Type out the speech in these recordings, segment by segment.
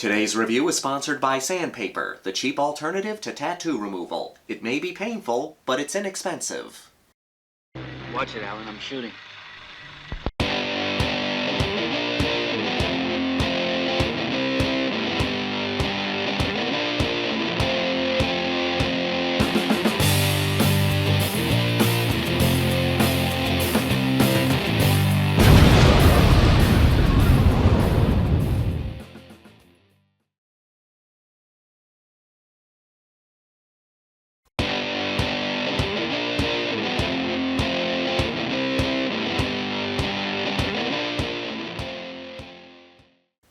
Today's review is sponsored by sandpaper, the cheap alternative to tattoo removal. It may be painful, but it's inexpensive. Watch it, Alan. I'm shooting.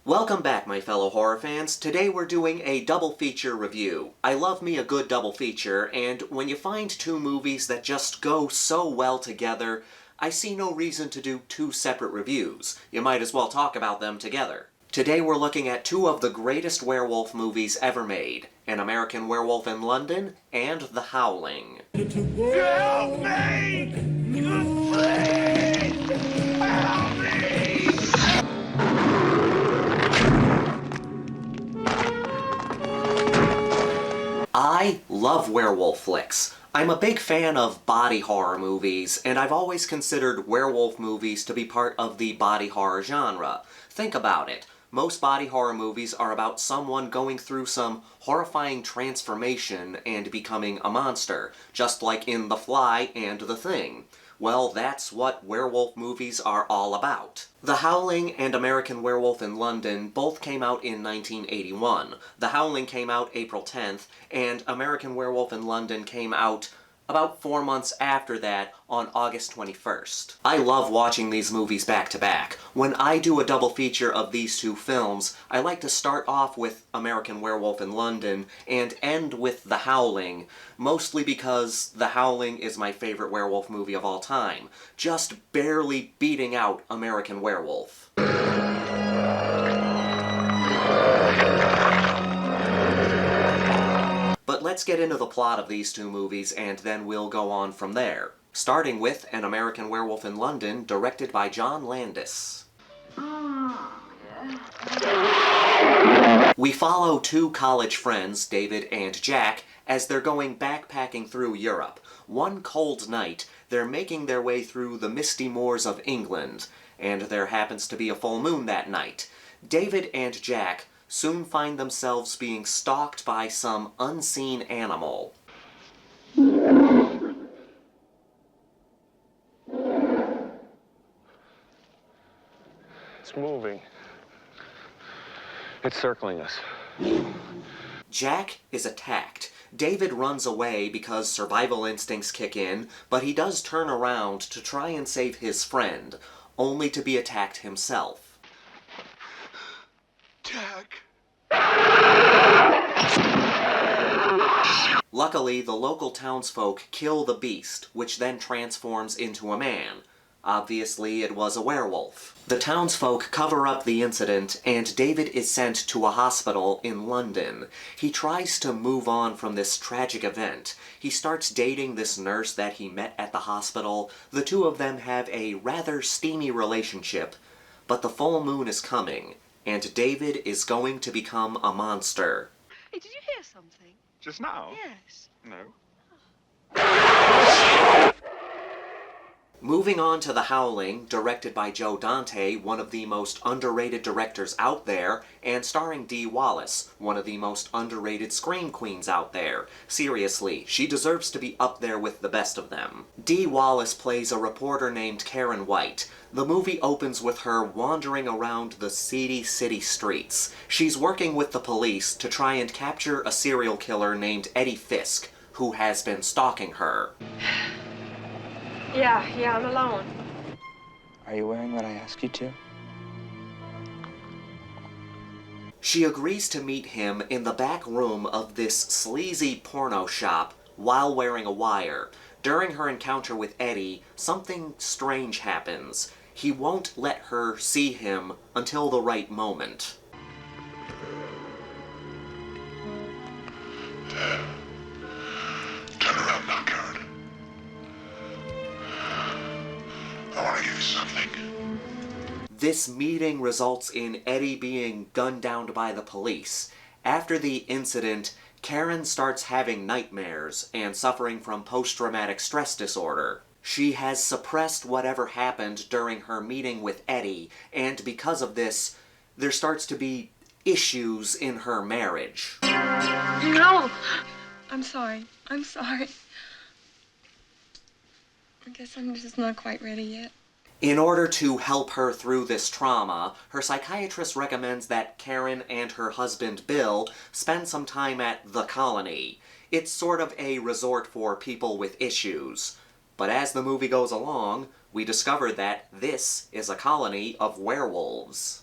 Welcome back, my fellow horror fans. Today we're doing a double feature review. I love me a good double feature, and when you find two movies that just go so well together, I see no reason to do two separate reviews. You might as well talk about them together. Today we're looking at two of the greatest werewolf movies ever made, An American Werewolf in London and The Howling. Help me! Please! Help me! I love werewolf flicks. I'm a big fan of body horror movies, and I've always considered werewolf movies to be part of the body horror genre. Think about it. Most body horror movies are about someone going through some horrifying transformation and becoming a monster, just like in The Fly and The Thing. Well, that's what werewolf movies are all about. The Howling and American Werewolf in London both came out in 1981. The Howling came out April 10th, and American Werewolf in London came out about 4 months after that, on August 21st. I love watching these movies back to back. When I do a double feature of these two films, I like to start off with American Werewolf in London and end with The Howling, mostly because The Howling is my favorite werewolf movie of all time, just barely beating out American Werewolf. But let's get into the plot of these two movies, and then we'll go on from there. Starting with An American Werewolf in London, directed by John Landis. We follow two college friends, David and Jack, as they're going backpacking through Europe. One cold night, they're making their way through the misty moors of England, and there happens to be a full moon that night. David and Jack soon find themselves being stalked by some unseen animal. It's moving. It's circling us. Jack is attacked. David runs away because survival instincts kick in, but he does turn around to try and save his friend, only to be attacked himself. Jack. Luckily, the local townsfolk kill the beast, which then transforms into a man. Obviously, it was a werewolf. The townsfolk cover up the incident, and David is sent to a hospital in London. He tries to move on from this tragic event. He starts dating this nurse that he met at the hospital. The two of them have a rather steamy relationship, but the full moon is coming, and David is going to become a monster. Hey, did you hear something? Just now? Yes. No. Moving on to The Howling, directed by Dante, one of the most underrated directors out there, and starring Dee Wallace, one of the most underrated scream queens out there. Seriously, she deserves to be up there with the best of them. Dee Wallace plays a reporter named Karen White. The movie opens with her wandering around the seedy city streets. She's working with the police to try and capture a serial killer named Eddie Fisk, who has been stalking her. Yeah, I'm alone. Are you wearing what I asked you to? She agrees to meet him in the back room of this sleazy porno shop while wearing a wire. During her encounter with Eddie, something strange happens. He won't let her see him until the right moment. Turn around now, Karen. I want to give you something. This meeting results in Eddie being gunned down by the police. After the incident, Karen starts having nightmares and suffering from post-traumatic stress disorder. She has suppressed whatever happened during her meeting with Eddie, and because of this, there starts to be issues in her marriage. No! I'm sorry. I'm sorry. I guess I'm just not quite ready yet. In order to help her through this trauma, her psychiatrist recommends that Karen and her husband Bill spend some time at the colony. It's sort of a resort for people with issues. But as the movie goes along, we discover that this is a colony of werewolves.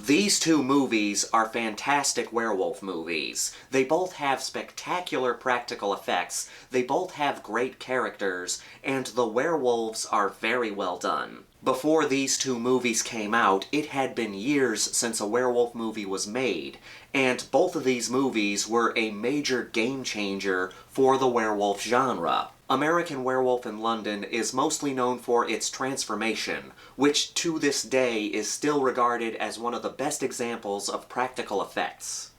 These two movies are fantastic werewolf movies. They both have spectacular practical effects, they both have great characters, and the werewolves are very well done. Before these two movies came out, it had been years since a werewolf movie was made, and both of these movies were a major game changer for the werewolf genre. American Werewolf in London is mostly known for its transformation, which to this day is still regarded as one of the best examples of practical effects.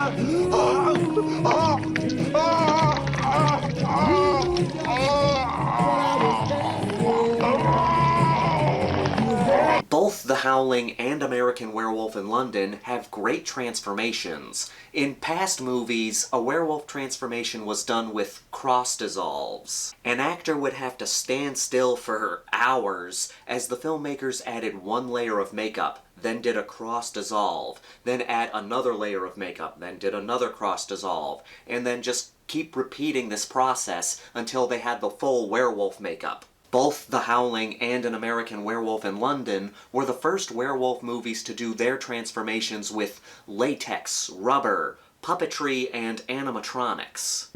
Both The Howling and American Werewolf in London have great transformations. In past movies, a werewolf transformation was done with cross dissolves. An actor would have to stand still for hours as the filmmakers added one layer of makeup, then did a cross dissolve, then add another layer of makeup, then did another cross dissolve, and then just keep repeating this process until they had the full werewolf makeup. Both The Howling and An American Werewolf in London were the first werewolf movies to do their transformations with latex, rubber, puppetry, and animatronics.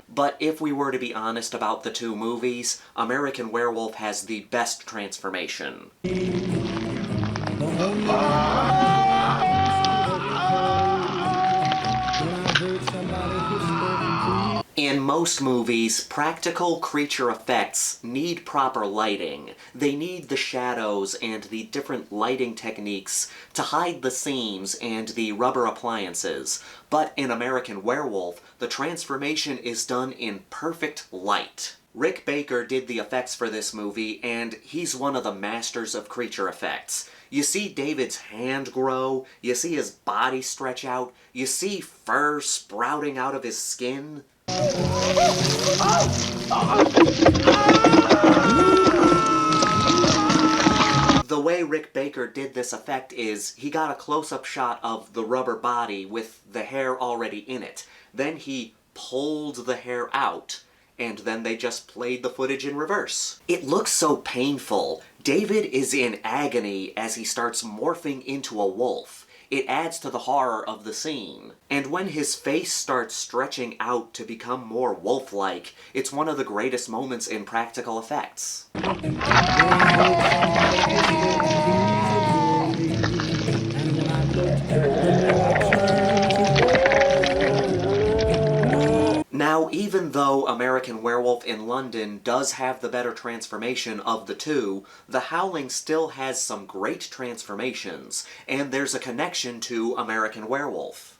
But if we were to be honest about the two movies, American Werewolf has the best transformation. In most movies, practical creature effects need proper lighting. They need the shadows and the different lighting techniques to hide the seams and the rubber appliances. But in American Werewolf, the transformation is done in perfect light. Rick Baker did the effects for this movie, and he's one of the masters of creature effects. You see David's hand grow, you see his body stretch out, you see fur sprouting out of his skin. The way Rick Baker did this effect is he got a close-up shot of the rubber body with the hair already in it. Then he pulled the hair out, and then they just played the footage in reverse. It looks so painful. David is in agony as he starts morphing into a wolf. It adds to the horror of the scene. And when his face starts stretching out to become more wolf-like, it's one of the greatest moments in practical effects. Now, even though American Werewolf in London does have the better transformation of the two, The Howling still has some great transformations, and there's a connection to American Werewolf.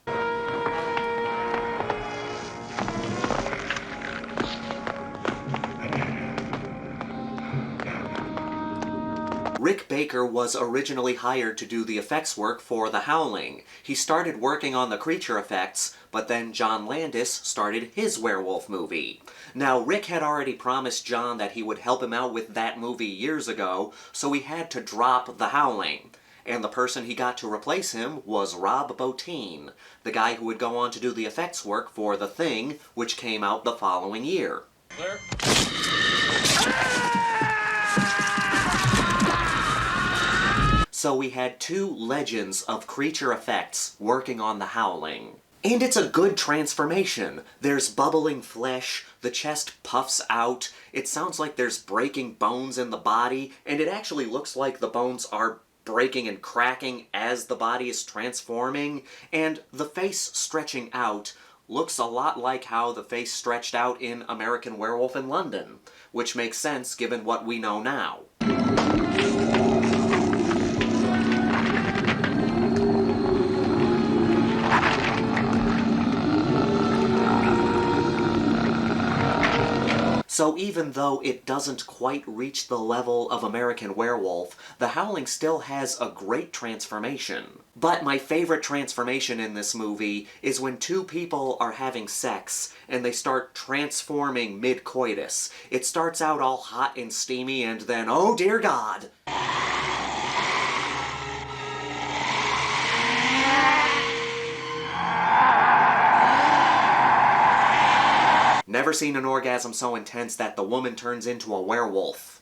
Rick Baker was originally hired to do the effects work for The Howling. He started working on the creature effects, but then John Landis started his werewolf movie. Now, Rick had already promised John that he would help him out with that movie years ago, so he had to drop The Howling. And the person he got to replace him was Rob Bottin, the guy who would go on to do the effects work for The Thing, which came out the following year. Clear. So we had two legends of creature effects working on The Howling. And it's a good transformation. There's bubbling flesh, the chest puffs out, it sounds like there's breaking bones in the body, and it actually looks like the bones are breaking and cracking as the body is transforming, and the face stretching out looks a lot like how the face stretched out in American Werewolf in London, which makes sense given what we know now. So even though it doesn't quite reach the level of American Werewolf, The Howling still has a great transformation. But my favorite transformation in this movie is when two people are having sex and they start transforming mid-coitus. It starts out all hot and steamy and then, oh dear God! Never seen an orgasm so intense that the woman turns into a werewolf.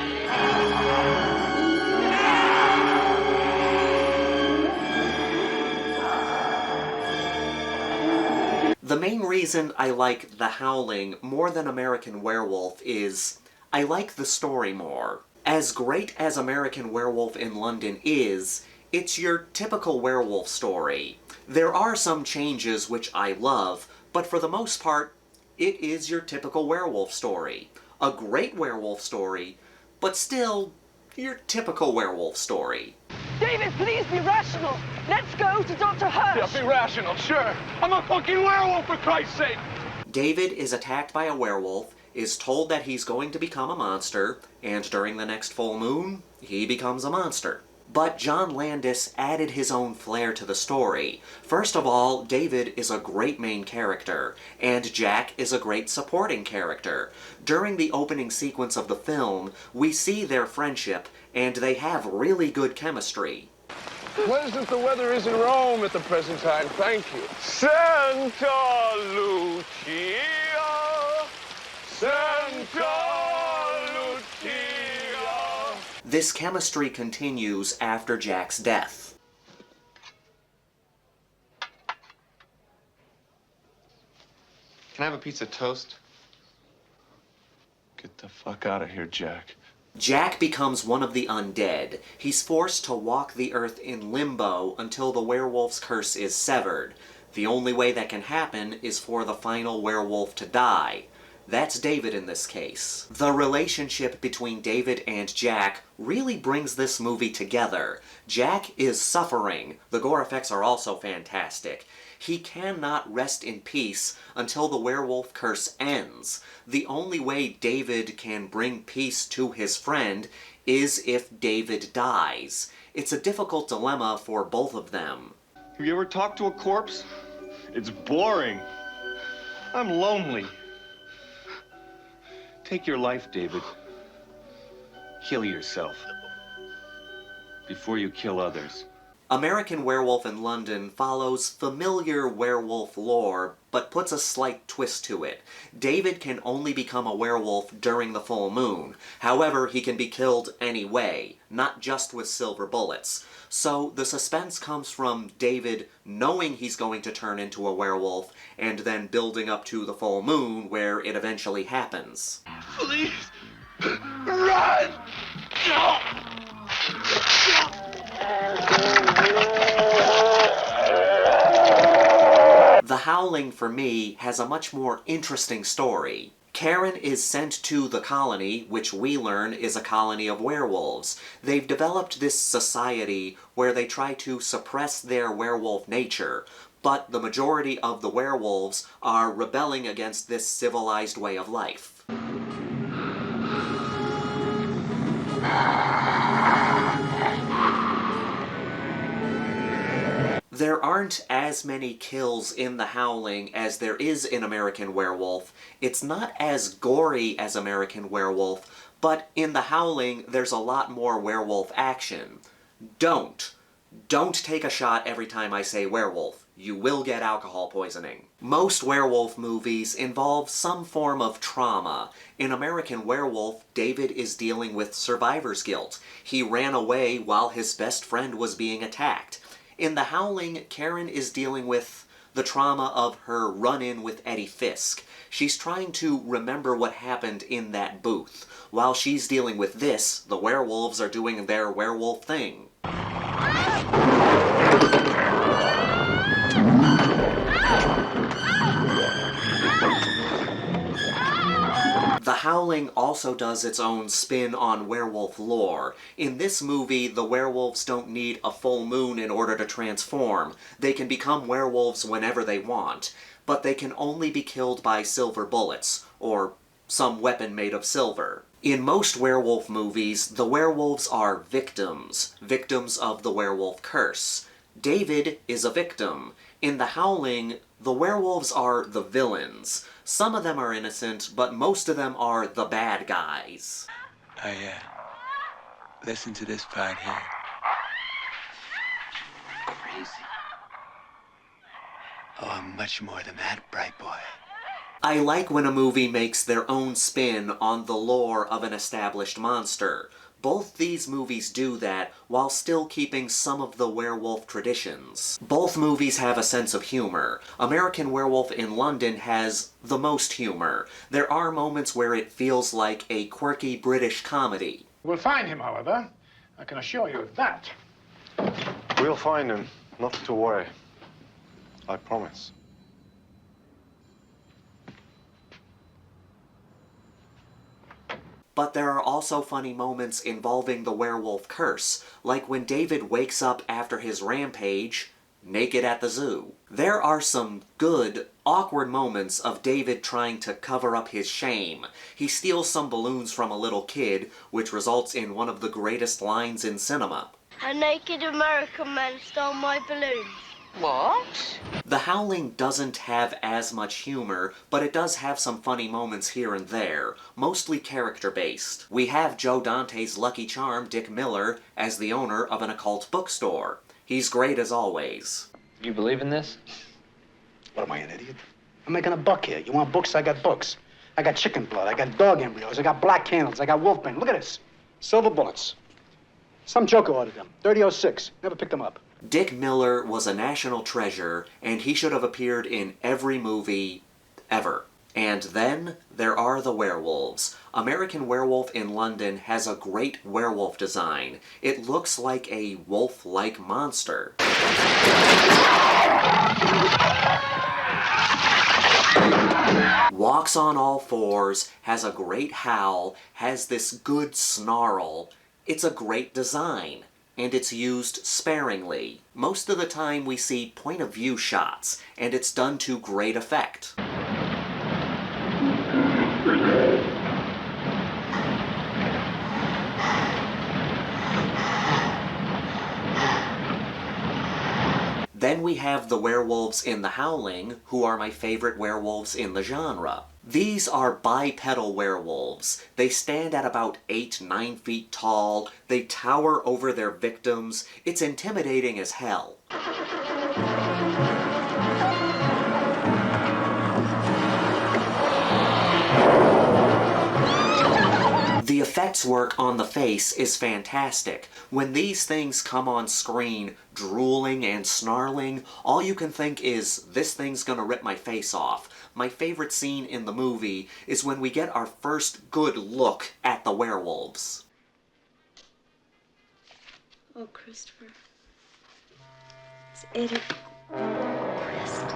The main reason I like The Howling more than American Werewolf is I like the story more. As great as American Werewolf in London is, it's your typical werewolf story. There are some changes which I love, but for the most part, it is your typical werewolf story. A great werewolf story, but still, your typical werewolf story. David, please be rational. Let's go to Dr. Hirsch. Yeah, be rational, sure. I'm a fucking werewolf, for Christ's sake! David is attacked by a werewolf, is told that he's going to become a monster, and during the next full moon, he becomes a monster. But John Landis added his own flair to the story. First of all, David is a great main character, and Jack is a great supporting character. During the opening sequence of the film, we see their friendship, and they have really good chemistry. Pleasant the weather is in Rome at the present time, thank you. Santa Lucia! Santa Lucia! This chemistry continues after Jack's death. Can I have a piece of toast? Get the fuck out of here, Jack. Jack becomes one of the undead. He's forced to walk the earth in limbo until the werewolf's curse is severed. The only way that can happen is for the final werewolf to die. That's David in this case. The relationship between David and Jack really brings this movie together. Jack is suffering. The gore effects are also fantastic. He cannot rest in peace until the werewolf curse ends. The only way David can bring peace to his friend is if David dies. It's a difficult dilemma for both of them. Have you ever talked to a corpse? It's boring. I'm lonely. Take your life, David. Kill yourself. Before you kill others. American Werewolf in London follows familiar werewolf lore, but puts a slight twist to it. David can only become a werewolf during the full moon. However, he can be killed anyway, not just with silver bullets. So the suspense comes from David knowing he's going to turn into a werewolf, and then building up to the full moon where it eventually happens. Please! Run! The Howling, for me, has a much more interesting story. Karen is sent to the colony, which we learn is a colony of werewolves. They've developed this society where they try to suppress their werewolf nature, but the majority of the werewolves are rebelling against this civilized way of life. There aren't as many kills in The Howling as there is in American Werewolf. It's not as gory as American Werewolf, but in The Howling there's a lot more werewolf action. Don't take a shot every time I say werewolf. You will get alcohol poisoning. Most werewolf movies involve some form of trauma. In American Werewolf, David is dealing with survivor's guilt. He ran away while his best friend was being attacked. In The Howling, Karen is dealing with the trauma of her run-in with Eddie Fisk. She's trying to remember what happened in that booth. While she's dealing with this, the werewolves are doing their werewolf thing. The Howling also does its own spin on werewolf lore. In this movie, the werewolves don't need a full moon in order to transform. They can become werewolves whenever they want, but they can only be killed by silver bullets, or some weapon made of silver. In most werewolf movies, the werewolves are victims of the werewolf curse. David is a victim. In The Howling, the werewolves are the villains. Some of them are innocent, but most of them are the bad guys. Listen to this part here. Crazy. Oh, I'm much more than that, bright boy. I like when a movie makes their own spin on the lore of an established monster. Both these movies do that while still keeping some of the werewolf traditions. Both movies have a sense of humor. American Werewolf in London has the most humor. There are moments where it feels like a quirky British comedy. We'll find him, however. I can assure you of that. We'll find him. Not to worry. I promise. But there are also funny moments involving the werewolf curse, like when David wakes up after his rampage, naked at the zoo. There are some good, awkward moments of David trying to cover up his shame. He steals some balloons from a little kid, which results in one of the greatest lines in cinema. A naked American man stole my balloons. What? The Howling doesn't have as much humor, but it does have some funny moments here and there, mostly character-based. We have Joe Dante's lucky charm, Dick Miller, as the owner of an occult bookstore. He's great as always. You believe in this? What am I, an idiot? I'm making a buck here. You want books? I got books. I got chicken blood. I got dog embryos. I got black candles. I got wolfbane. Look at this. Silver bullets. Some joker ordered them. 3006. Never picked them up. Dick Miller was a national treasure, and he should have appeared in every movie ever. And then there are the werewolves. American Werewolf in London has a great werewolf design. It looks like a wolf-like monster. Walks on all fours, has a great howl, has this good snarl. It's a great design, and it's used sparingly. Most of the time we see point-of-view shots, and it's done to great effect. Then we have the werewolves in The Howling, who are my favorite werewolves in the genre. These are bipedal werewolves. They stand at about 8-9 feet tall. They tower over their victims. It's intimidating as hell. The effects work on the face is fantastic. When these things come on screen, drooling and snarling, all you can think is, this thing's gonna rip my face off. My favorite scene in the movie is when we get our first good look at the werewolves. Oh, Christopher. Is it pressed?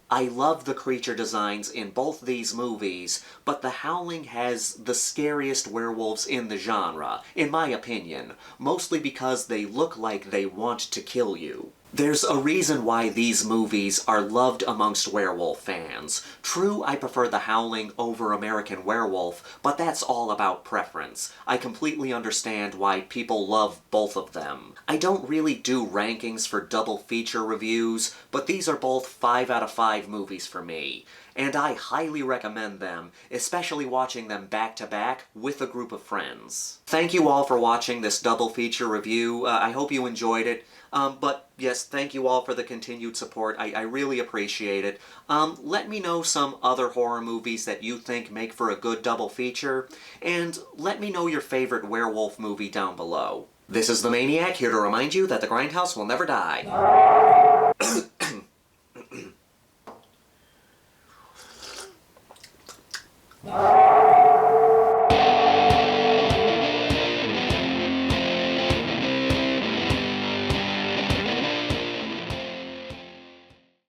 I love the creature designs in both these movies, but The Howling has the scariest werewolves in the genre, in my opinion, mostly because they look like they want to kill you. There's a reason why these movies are loved amongst werewolf fans. True, I prefer The Howling over American Werewolf, but that's all about preference. I completely understand why people love both of them. I don't really do rankings for double feature reviews, but these are both 5 out of 5 movies for me. And I highly recommend them, especially watching them back-to-back with a group of friends. Thank you all for watching this double feature review. I hope you enjoyed it. But yes, thank you all for the continued support. I really appreciate it. Let me know some other horror movies that you think make for a good double feature, and let me know your favorite werewolf movie down below. This is the Maniac, here to remind you that the Grindhouse will never die.